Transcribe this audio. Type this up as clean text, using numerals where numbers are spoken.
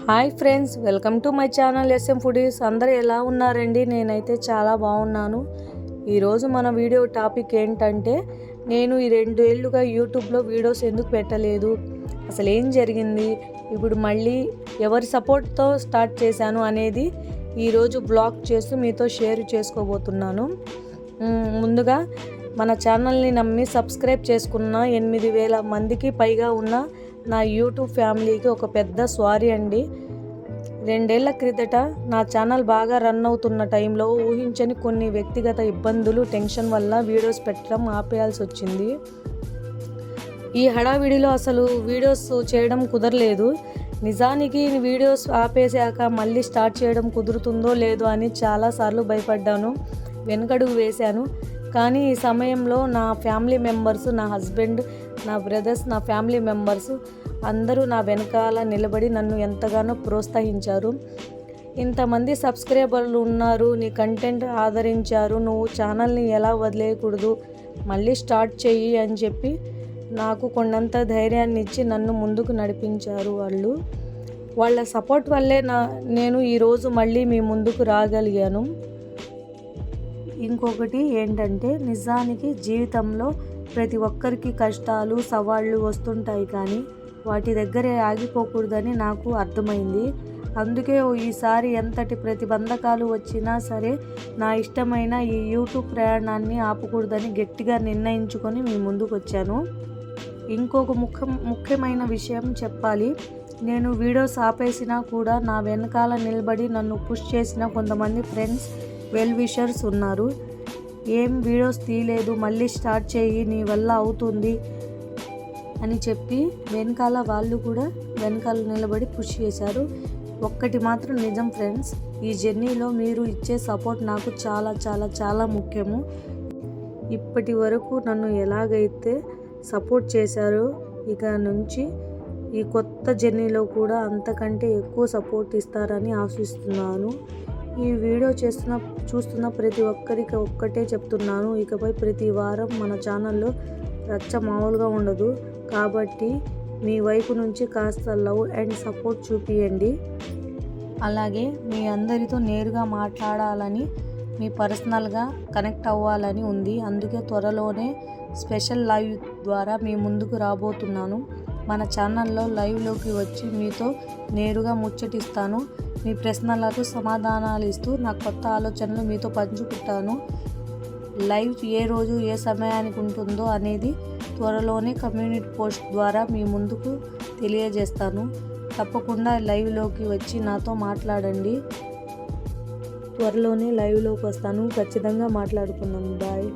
Hi friends, welcome to my channel S M foodies. అందరూ ఎలా ఉన్నారండి? నేనైతే చాలా బాగున్నాను. ఈరోజు మన వీడియో టాపిక్ ఏంటంటే, నేను ఈ 2 ఏళ్ళుగా యూట్యూబ్లో వీడియోస్ ఎందుకు పెట్టలేదు, అసలు ఏం జరిగింది, ఇప్పుడు మళ్ళీ ఎవరి సపోర్ట్తో స్టార్ట్ చేశాను అనేది ఈరోజు బ్లాగ్ చేస్తూ మీతో షేర్ చేసుకోబోతున్నాను. ముందుగా మన ఛానల్ని నమ్మి సబ్స్క్రైబ్ చేసుకున్న 8,000 మందికి పైగా ఉన్న నా యూట్యూబ్ ఫ్యామిలీకి ఒక పెద్ద సారీ అండి. 2 ఏళ్ల క్రితట నా ఛానల్ బాగా రన్ అవుతున్న టైంలో ఊహించని కొన్ని వ్యక్తిగత ఇబ్బందులు, టెన్షన్ వల్ల వీడియోస్ పెట్టడం ఆపేయాల్సి వచ్చింది. ఈ హడావిడిలో అసలు వీడియోస్ చేయడం కుదరలేదు. నిజానికి వీడియోస్ ఆపేసాక మళ్ళీ స్టార్ట్ చేయడం కుదురుతుందో లేదో అని చాలాసార్లు భయపడ్డాను, వెనకడుగు వేశాను. కానీ ఈ సమయంలో నా ఫ్యామిలీ మెంబర్స్, నా హస్బెండ్, నా బ్రదర్స్, నా ఫ్యామిలీ మెంబర్స్ అందరూ నా వెనకాల నిలబడి నన్ను ఎంతగానో ప్రోత్సహించారు. ఇంతమంది సబ్స్క్రైబర్లు ఉన్నారు, నీ కంటెంట్ ఆదరించారు, నువ్వు ఛానల్ని ఎలా వదిలేయకూడదు, మళ్ళీ స్టార్ట్ చెయ్యి అని చెప్పి నాకు కొండంత ధైర్యాన్ని ఇచ్చి నన్ను ముందుకు నడిపించారు. వాళ్ళ సపోర్ట్ వల్లే నేను ఈరోజు మళ్ళీ మీ ముందుకు రాగలిగాను. ఇంకొకటి ఏంటంటే, నిజానికి జీవితంలో ప్రతి ఒక్కరికి కష్టాలు, సవాళ్ళు వస్తుంటాయి, కానీ వాటి దగ్గరే ఆగిపోకూడదని నాకు అర్థమైంది. అందుకే ఈసారి ఎంతటి ప్రతిబంధకాలు వచ్చినా సరే నా ఇష్టమైన ఈ యూట్యూబ్ ప్రయాణాన్ని ఆపకూడదని గట్టిగా నిర్ణయించుకొని మీ ముందుకు వచ్చాను. ఇంకొక ముఖ్యమైన విషయం చెప్పాలి. నేను వీడియోస్ ఆపేసినా కూడా నా వెనకాల నిలబడి నన్ను పుష్ చేసిన కొంతమంది ఫ్రెండ్స్, వెల్ విషర్స్ ఉన్నారు. ఏం వీడియోస్ తీయలేదు, మళ్ళీ స్టార్ట్ చేయి, నీ వల్ల అవుతుంది అని చెప్పి వాళ్ళు కూడా వెనకాల నిలబడి పుష్ చేశారు. ఒక్కటి మాత్రం నిజం ఫ్రెండ్స్, ఈ జర్నీలో మీరు ఇచ్చే సపోర్ట్ నాకు చాలా చాలా చాలా ముఖ్యము. ఇప్పటి వరకు నన్ను ఎలాగైతే సపోర్ట్ చేశారో, ఇక నుంచి ఈ కొత్త జర్నీలో కూడా అంతకంటే ఎక్కువ సపోర్ట్ ఇస్తారని ఆశిస్తున్నాను. ఈ వీడియో చూస్తున్న ప్రతి ఒక్కరికి ఒక్కటే చెప్తున్నాను, ఇకపై ప్రతి వారం మన ఛానల్లో రచ్చ మామూలుగా ఉండదు. కాబట్టి మీ వైపు నుంచి కాస్త లవ్ అండ్ సపోర్ట్ చూపియండి. అలాగే మీ అందరితో నేరుగా మాట్లాడాలని, మీ పర్సనల్గా కనెక్ట్ అవ్వాలని ఉంది. అందుకే త్వరలోనే స్పెషల్ లైవ్ ద్వారా మీ ముందుకు రాబోతున్నాను. మన ఛానల్లో లైవ్లోకి వచ్చి మీతో నేరుగా ముచ్చటిస్తాను. మీ ప్రశ్నలకు సమాధానాలు ఇస్తూ నా కొత్త ఆలోచనలు మీతో పంచుకుంటాను. లైవ్ ఏ రోజు ఏ సమయానికి ఉంటుందో అనేది త్వరలోనే కమ్యూనిటీ పోస్ట్ ద్వారా మీ ముందుకు తెలియజేస్తాను. తప్పకుండా లైవ్లోకి వచ్చి నాతో మాట్లాడండి. త్వరలోనే లైవ్లోకి వస్తాను, ఖచ్చితంగా మాట్లాడుకుందాం. బాయ్.